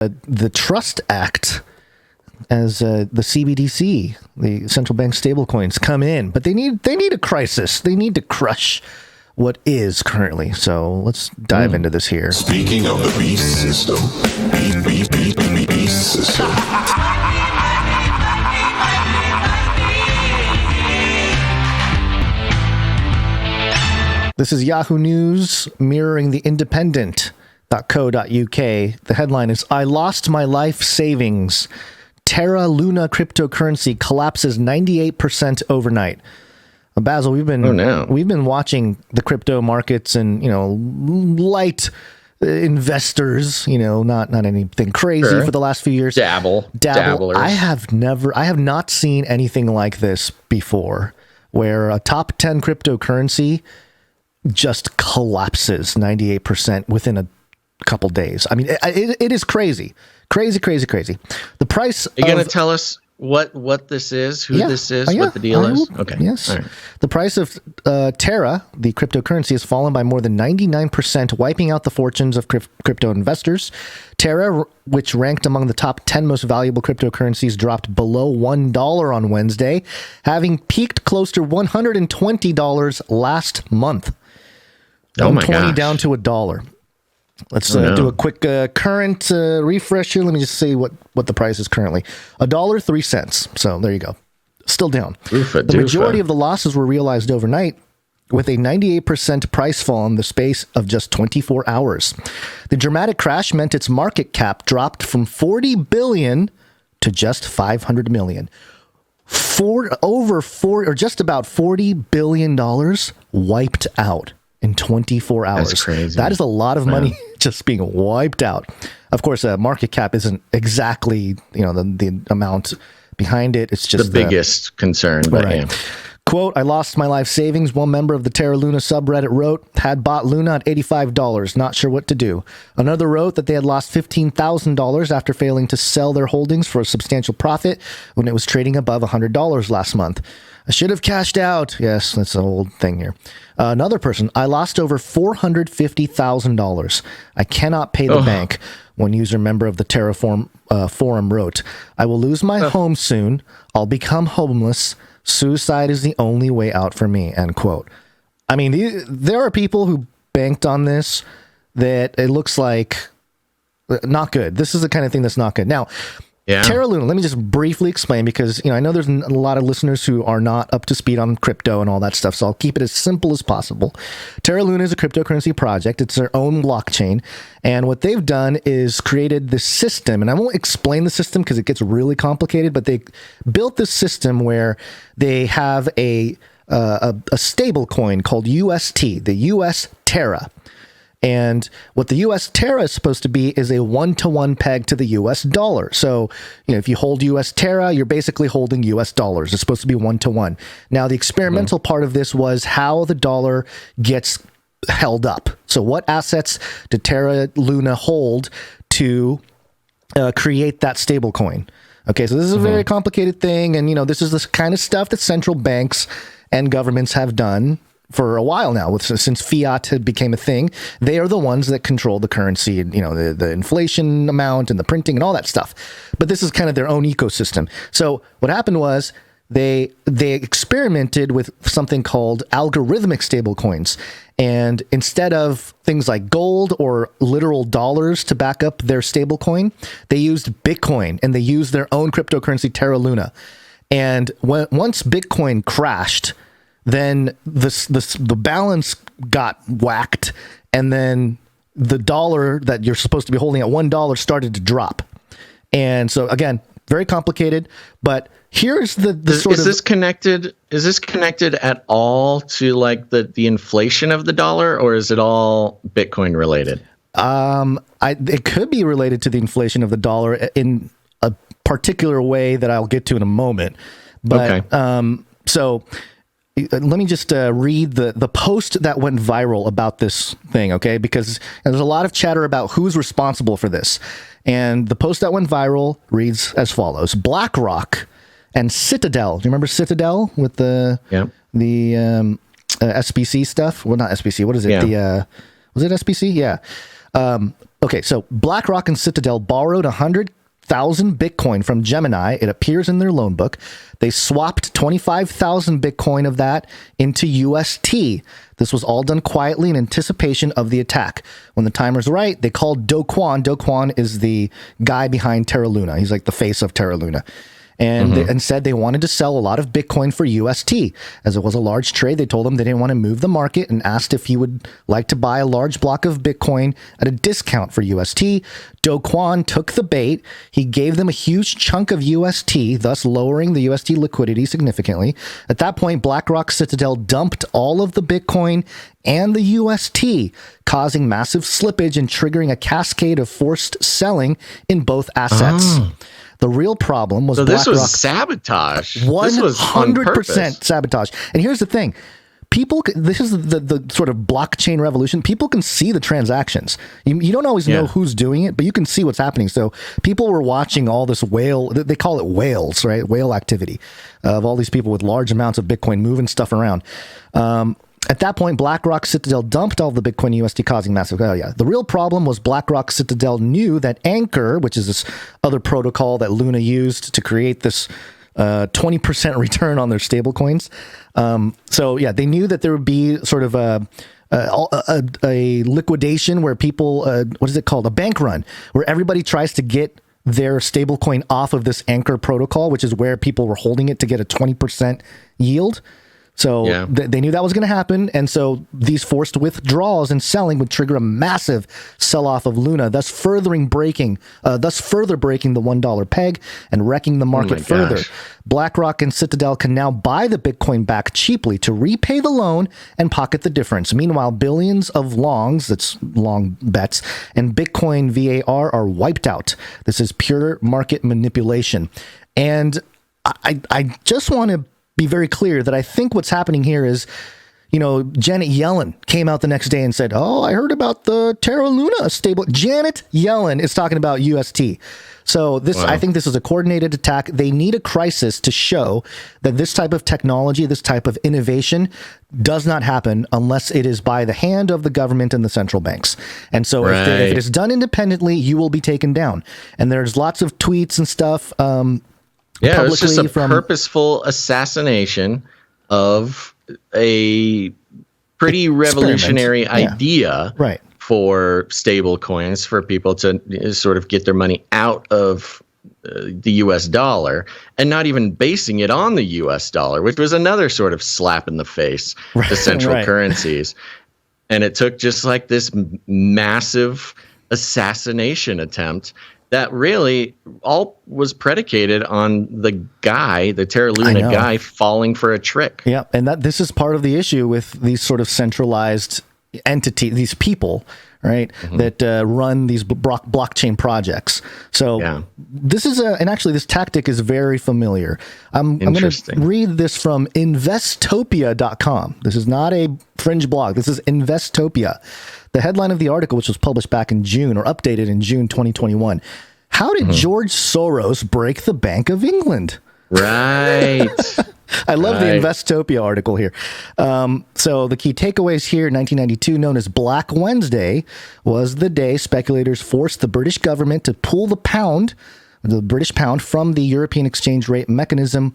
the Trust Act as the CBDC, the central bank stablecoins, come in, but they need a crisis. They need to crush what is currently. So let's dive into this here. Speaking of the beast system, beast system. This is Yahoo News mirroring the Independent.co.uk. The headline is, I lost my life savings. Terra Luna cryptocurrency collapses 98% overnight. Basil, we've been watching the crypto markets and, light investors, not anything crazy for the last few years. Dabblers. I have not seen anything like this before, where a top 10 cryptocurrency just collapses 98% within a couple days. I mean, it is crazy. Crazy. The price. Are you going to tell us what this is, this is, what the deal is? Okay. Yes. Right. The price of Terra, the cryptocurrency, has fallen by more than 99%, wiping out the fortunes of crypto investors. Terra, which ranked among the top 10 most valuable cryptocurrencies, dropped below $1 on Wednesday, having peaked close to $120 last month. Oh my gosh. Down to $1. Let's do a quick current refresh here. Let me just see what the price is currently. $1.03. So there you go. Still down. The majority of the losses were realized overnight, with a 98% price fall in the space of just 24 hours. The dramatic crash meant its market cap dropped from $40 billion to just $500 million. Just about $40 billion wiped out in 24 hours. That's crazy. That is a lot of money just being wiped out. Of course, market cap isn't exactly, the amount behind it. It's just the biggest concern. But right. Yeah. Quote, I lost my life savings. One member of the Terra Luna subreddit wrote, had bought Luna at $85, not sure what to do. Another wrote that they had lost $15,000 after failing to sell their holdings for a substantial profit when it was trading above $100 last month. I should have cashed out. Yes, that's an old thing here. Another person, I lost over $450,000. I cannot pay the bank. One user member of the Terra forum wrote, I will lose my home soon. I'll become homeless. Suicide is the only way out for me, end quote. I mean, there are people who banked on this that it looks like not good. This is the kind of thing that's not good. Now, Terra Luna, let me just briefly explain, because I know there's a lot of listeners who are not up to speed on crypto and all that stuff, so I'll keep it as simple as possible. Terra Luna is a cryptocurrency project. It's their own blockchain, and what they've done is created this system, and I won't explain the system because it gets really complicated, but they built this system where they have a stable coin called UST, the US Terra. And what the US Terra is supposed to be is a 1-to-1 peg to the US dollar. So, if you hold US Terra, you're basically holding US dollars. It's supposed to be 1-to-1. Now, the experimental part of this was how the dollar gets held up. So what assets did Terra Luna hold to create that stable coin? Okay, so this is a very complicated thing. And, this is the kind of stuff that central banks and governments have done for a while now, since fiat had became a thing. They are the ones that control the currency and, the inflation amount and the printing and all that stuff. But this is kind of their own ecosystem. So what happened was they experimented with something called algorithmic stablecoins. And instead of things like gold or literal dollars to back up their stablecoin, they used Bitcoin, and they used their own cryptocurrency, Terra Luna. And once Bitcoin crashed, then the balance got whacked, and then the dollar that you're supposed to be holding at $1 started to drop. And so again, very complicated, but here's the sort of... Is this connected at all to like the inflation of the dollar, or is it all Bitcoin related? It could be related to the inflation of the dollar in a particular way that I'll get to in a moment. But so let me just read the post that went viral about this thing, okay? Because there's a lot of chatter about who's responsible for this. And the post that went viral reads as follows. BlackRock and Citadel. Do you remember Citadel with the SBC stuff? Well, not SBC. What is it? Was it SBC? Yeah. Okay, so BlackRock and Citadel borrowed 100,000 Bitcoin from Gemini. It appears in their loan book. They swapped 25,000 Bitcoin of that into UST. This was all done quietly in anticipation of the attack. When the timer's right, they called Do Kwon. Do Kwon is the guy behind Terra Luna. He's like the face of Terra Luna. And said they wanted to sell a lot of Bitcoin for UST. As it was a large trade, they told him they didn't want to move the market and asked if he would like to buy a large block of Bitcoin at a discount for UST. Do Kwon took the bait. He gave them a huge chunk of UST, thus lowering the UST liquidity significantly. At that point, BlackRock Citadel dumped all of the Bitcoin and the UST, causing massive slippage and triggering a cascade of forced selling in both assets. The real problem was this BlackRock. was sabotage. 100% sabotage. And here's the thing. This is the sort of blockchain revolution. People can see the transactions. You don't always know who's doing it, but you can see what's happening. So people were watching all this whale, they call it whales, right? Whale activity of all these people with large amounts of Bitcoin moving stuff around. At that point, BlackRock Citadel dumped all the Bitcoin UST, causing massive. The real problem was BlackRock Citadel knew that Anchor, which is this other protocol that Luna used to create this 20% return on their stablecoins. They knew that there would be sort of a liquidation where people, what is it called? A bank run, where everybody tries to get their stablecoin off of this Anchor protocol, which is where people were holding it to get a 20% yield. So they knew that was going to happen. And so these forced withdrawals and selling would trigger a massive sell-off of Luna, thus further breaking the $1 peg and wrecking the market further. BlackRock and Citadel can now buy the Bitcoin back cheaply to repay the loan and pocket the difference. Meanwhile, billions of longs, that's long bets, and Bitcoin VAR are wiped out. This is pure market manipulation. And I just want to be very clear that I think what's happening here is, Janet Yellen came out the next day and said, I heard about the Terra Luna stable. Janet Yellen is talking about UST. So I think this is a coordinated attack. They need a crisis to show that this type of technology, this type of innovation does not happen unless it is by the hand of the government and the central banks. And so if it is done independently, you will be taken down. And there's lots of tweets and stuff. It's just a purposeful assassination of a pretty revolutionary idea for stable coins, for people to sort of get their money out of the US dollar and not even basing it on the US dollar, which was another sort of slap in the face to central currencies. And it took just like this massive assassination attempt that really all was predicated on the Terra Luna guy falling for a trick. Yeah, and this is part of the issue with these sort of centralized entity, these people, right, that run these blockchain projects. So this is and actually this tactic is very familiar. I'm going to read this from Investopia.com. This is not a fringe blog. This is Investopia. The headline of the article, which was published back in June or updated in June 2021. How did George Soros break the Bank of England? Right. I love the Investopia article here. So the key takeaways here, 1992, known as Black Wednesday, was the day speculators forced the British government to pull the British pound from the European exchange rate mechanism.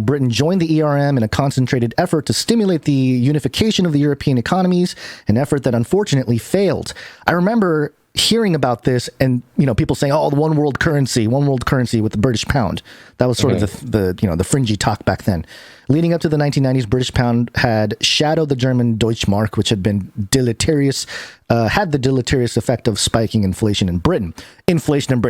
Britain joined the ERM in a concentrated effort to stimulate the unification of the European economies, an effort that unfortunately failed. I remember hearing about this and, people saying, the one world currency with the British pound. That was sort of the fringy talk back then. Leading up to the 1990s, British pound had shadowed the German Deutschmark, which had been had the deleterious effect of spiking inflation in Britain.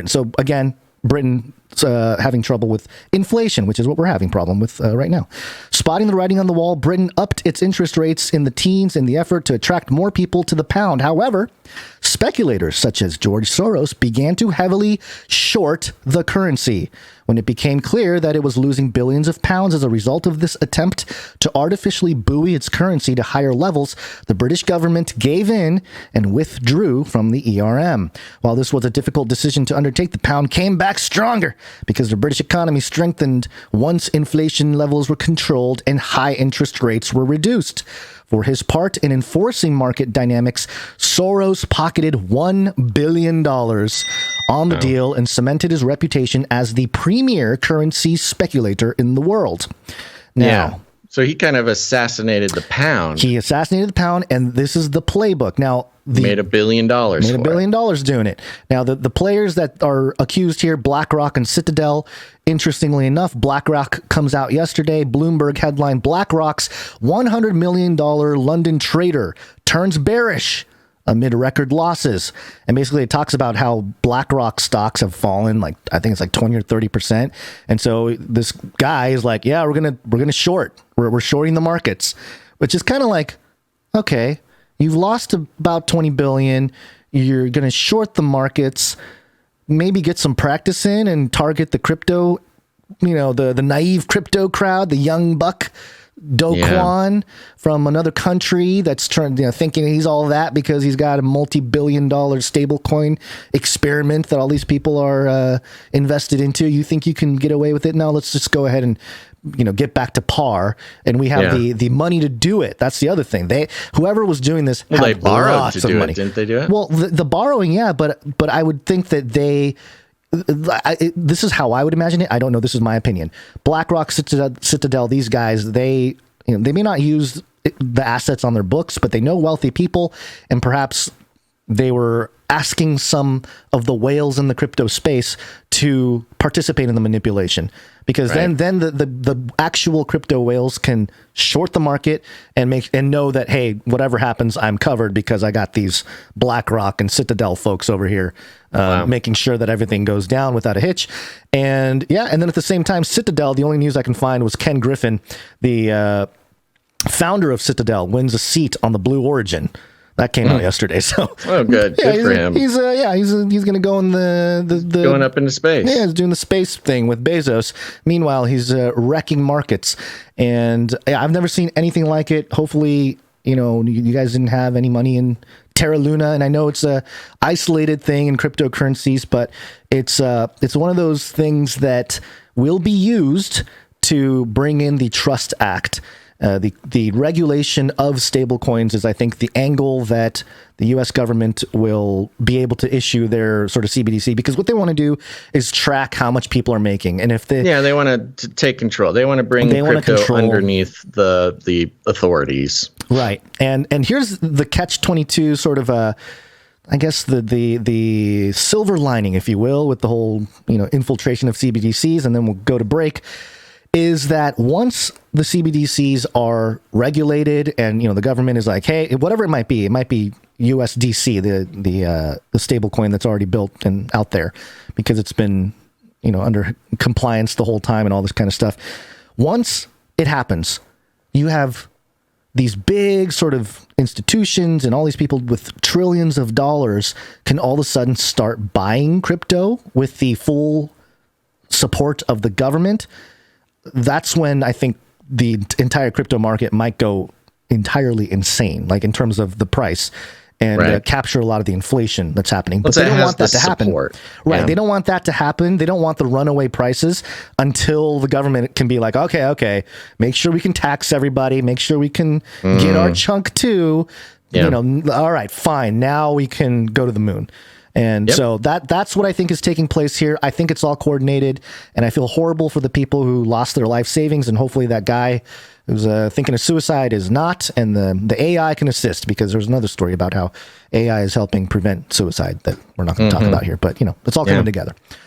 So again, Britain having trouble with inflation, which is what we're having problem with right now. Spotting the writing on the wall, Britain upped its interest rates in the teens in the effort to attract more people to the pound. However, speculators such as George Soros began to heavily short the currency. When it became clear that it was losing billions of pounds as a result of this attempt to artificially buoy its currency to higher levels, the British government gave in and withdrew from the ERM. While this was a difficult decision to undertake, the pound came back stronger because the British economy strengthened once inflation levels were controlled and high interest rates were reduced. For his part in enforcing market dynamics, Soros pocketed $1 billion on the deal and cemented his reputation as the premier currency speculator in the world. Now, so he kind of assassinated the pound. He assassinated the pound, and this is the playbook. Now, made $1 billion. Made $1 billion doing it. Now, the players that are accused here, BlackRock and Citadel. Interestingly enough, BlackRock comes out yesterday. Bloomberg headline: BlackRock's $100 million London trader turns bearish amid record losses. And basically it talks about how BlackRock stocks have fallen, like I think it's like 20 or 30%. And so this guy is like, yeah, we're gonna short. We're shorting the markets, which is kind of like, okay, you've lost about 20 billion. You're gonna short the markets, maybe get some practice in and target the crypto, the naive crypto crowd, the young buck. Do Kwon from another country that's thinking he's all that because he's got a multi-billion-dollar stablecoin experiment that all these people are invested into. You think you can get away with it? No, let's just go ahead and get back to par, and we have the money to do it. That's the other thing. Whoever was doing this, they borrowed to do it, didn't they do it? Well, the borrowing, but I would think that this is how I would imagine it. I don't know. This is my opinion. BlackRock, Citadel, these guys, they may not use the assets on their books, but they know wealthy people, and perhaps they were asking some of the whales in the crypto space to participate in the manipulation, because then the actual crypto whales can short the market and know that, hey, whatever happens, I'm covered because I got these BlackRock and Citadel folks over here making sure that everything goes down without a hitch. And then at the same time, Citadel, the only news I can find was Ken Griffin, the founder of Citadel, wins a seat on the Blue Origin. That came out yesterday. So good for him. He's going to go in the going up into space. Yeah, he's doing the space thing with Bezos. Meanwhile, he's wrecking markets, and I've never seen anything like it. Hopefully, you guys didn't have any money in Terra Luna, and I know it's a isolated thing in cryptocurrencies, but it's one of those things that will be used to bring in the Trust Act. The regulation of stablecoins is, I think, the angle that the U.S. government will be able to issue their sort of CBDC, because what they want to do is track how much people are making, and if they want to take control, they want to bring crypto underneath the authorities, right? And here's the catch-22, sort of I guess the silver lining, if you will, with the whole infiltration of CBDCs, and then we'll go to break. Is that once the CBDCs are regulated and the government is like, hey, whatever it might be USDC, the stable coin that's already built and out there because it's been under compliance the whole time and all this kind of stuff. Once it happens, you have these big sort of institutions and all these people with trillions of dollars can all of a sudden start buying crypto with the full support of the government. That's when I think the entire crypto market might go entirely insane, like in terms of the price, and capture a lot of the inflation that's happening. But they don't want that to happen. Right. Yeah. They don't want that to happen. They don't want the runaway prices until the government can be like, okay, make sure we can tax everybody, make sure we can get our chunk too. All right, fine. Now we can go to the moon. And so that's what I think is taking place here. I think it's all coordinated, and I feel horrible for the people who lost their life savings, and hopefully that guy who's thinking of suicide is not, and the AI can assist, because there's another story about how AI is helping prevent suicide that we're not going to talk about here, but it's all coming together.